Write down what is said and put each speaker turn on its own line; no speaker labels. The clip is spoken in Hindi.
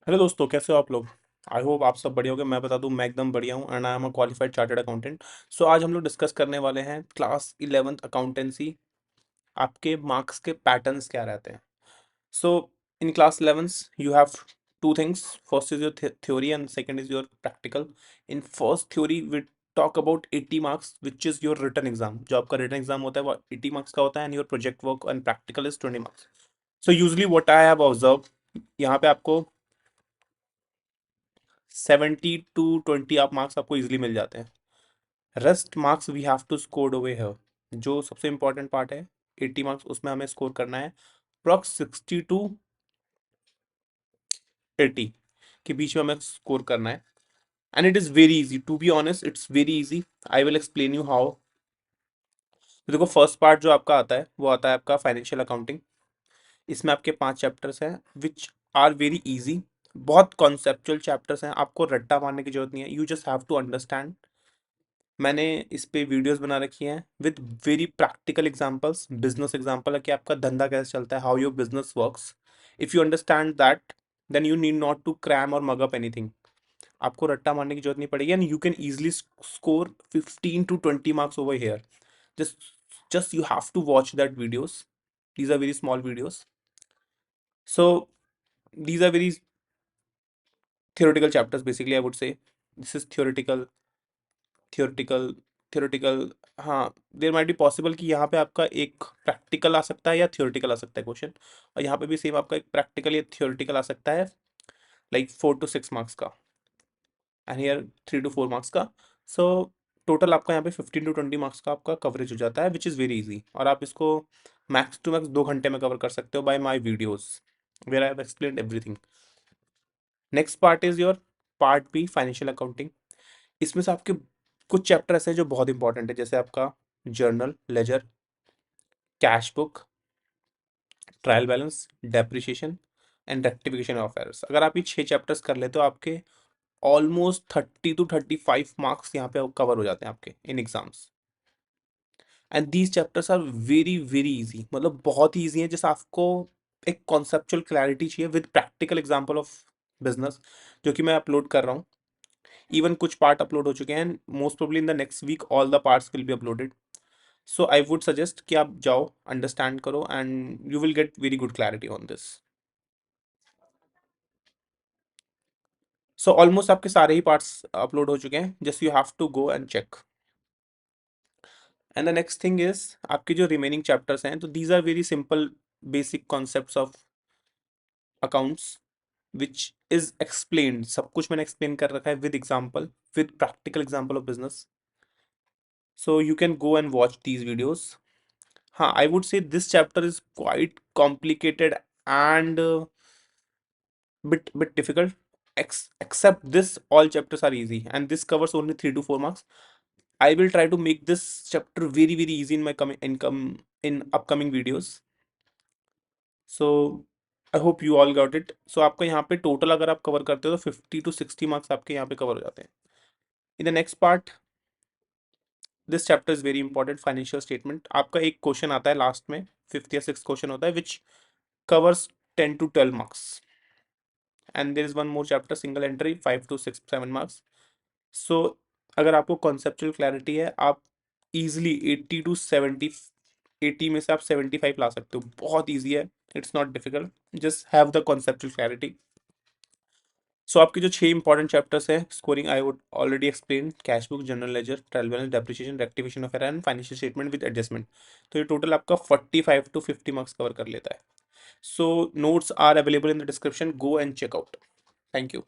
हेलो दोस्तों, कैसे हो आप लोग। आई होप आप सब बढ़िया होंगे। मैं बता दूं, मैं एकदम बढ़िया हूं and I am a qualified chartered accountant. So आज हम लोग डिस्कस करने वाले हैं क्लास 11th अकाउंटेंसी। आपके मार्क्स के पैटर्न्स क्या रहते हैं। So in class 11th you have two things. First is your theory and second is your practical. In first theory we talk about 80 marks which is your written exam. जो आपका रिटन एग्जाम होता है वो 80 मार्क्स का होता है and your project work and practical is 20 marks. So usually what I have observe, यहाँ पे आपको 70 to 20 आप मार्क्स आपको इजीली मिल जाते हैं। Rest marks we have to score over here. जो सबसे इंपॉर्टेंट पार्ट है 80 मार्क्स, उसमें हमें स्कोर करना है अप्रॉक्स 60 to 80 के बीच में हमें स्कोर करना है। And it is very easy, to be honest it's very easy. I will explain you how. तो देखो, फर्स्ट पार्ट जो आपका आता है वो आता है आपका फाइनेंशियल अकाउंटिंग। इसमें आपके 5 चैप्टर्स हैं विच आर वेरी इजी। बहुत कॉन्सेप्चुअल चैप्टर्स हैं, आपको रट्टा मारने की जरूरत नहीं है। You just have to understand. मैंने इस पे वीडियोस बना रखी हैं with very practical examples. Business example है कि आपका धंधा कैसे चलता है, how your business works. If you understand that then you need not to cram और मग अप एनीथिंग। आपको रट्टा मारने की जरूरत नहीं पड़ेगी and you can easily score 15 to 20 marks over here. just just you have to watch that videos. These are very small videos. So these are very theoretical chapters basically, I would say. This is theoretical theoretical। हाँ, देर माइट बी पॉसिबल कि यहाँ पे आपका एक प्रैक्टिकल आ सकता है या थियोरटिकल आ सकता है क्वेश्चन, और यहाँ पे भी सेम आपका एक प्रैक्टिकल या थियोरटिकल आ सकता है, लाइक 4 to 6 मार्क्स का एंड हियर 3 to 4 मार्क्स का। सो टोटल आपका यहाँ पे 15 to 20 मार्क्स का आपका कवरेज हो जाता है विच इज़ वेरी इजी, और आप इसको मैक्स टू मैक्स 2 घंटे में कवर कर सकते हो by my videos where I have explained everything. Next part is your part B, financial accounting. इसमें से आपके कुछ चैप्टर ऐसे हैं जो बहुत इंपॉर्टेंट है, जैसे आपका journal ledger, cash book, trial balance, depreciation and rectification of errors. अगर आप ये 6 चैप्टर्स कर ले तो आपके ऑलमोस्ट 30 to 35 मार्क्स यहाँ पे कवर हो जाते हैं आपके इन exams. And these chapters are very very easy, मतलब बहुत ही ईजी है। जैसे आपको एक कॉन्सेप्चुअल क्लैरिटी चाहिए with practical example of business, जो कि मैं अपलोड कर रहा हूँ। इवन कुछ पार्ट अपलोड हो चुके हैं, most probably in the next week all the parts will be uploaded. So I would suggest कि आप जाओ, अंडरस्टैंड करो and you will get very good clarity on this. So almost आपके सारे ही पार्ट्स अपलोड हो चुके हैं, just you have to go and check. And the next thing is, आपके जो रिमेनिंग चैप्टर्स हैं, तो these are very simple basic concepts of accounts which is explained. सब कुछ मैंने एक्सप्लेन कर रखा है with example, with practical example of business. So you can go and watch these videos. हाँ, I would say this chapter is quite complicated and bit difficult. Except this, all chapters are easy, and this covers only 3 to 4 marks. I will try to make this chapter very very easy in my coming income in upcoming videos. So I hope you all got it. So आपका यहाँ पे टोटल अगर आप कवर करते हो तो 50 to 60 मार्क्स आपके यहाँ पे कवर हो जाते हैं। इन the next part, this chapter is very important, financial statement. आपका एक क्वेश्चन आता है लास्ट में, 5th या 6th क्वेश्चन होता है विच covers 10 to 12 marks, and there is one more chapter, single entry, 5 to 6 7 marks. So अगर आपको कॉन्सेप्चुअल क्लैरिटी है, आप इजिली 80 to 70, 80 में से आप 75 ला सकते हो। बहुत ईजी है, it's not difficult, just have the conceptual clarity. So आपके जो 6 इंपॉर्टेंट चैप्टर्स हैं scoring, I would already explain, cash book, general ledger, trial balance, depreciation, rectification of error and financial statement with adjustment. तो ये टोटल आपका 45 to 50 मार्क्स कवर कर लेता है। So notes are available in the description, go and check out. Thank you.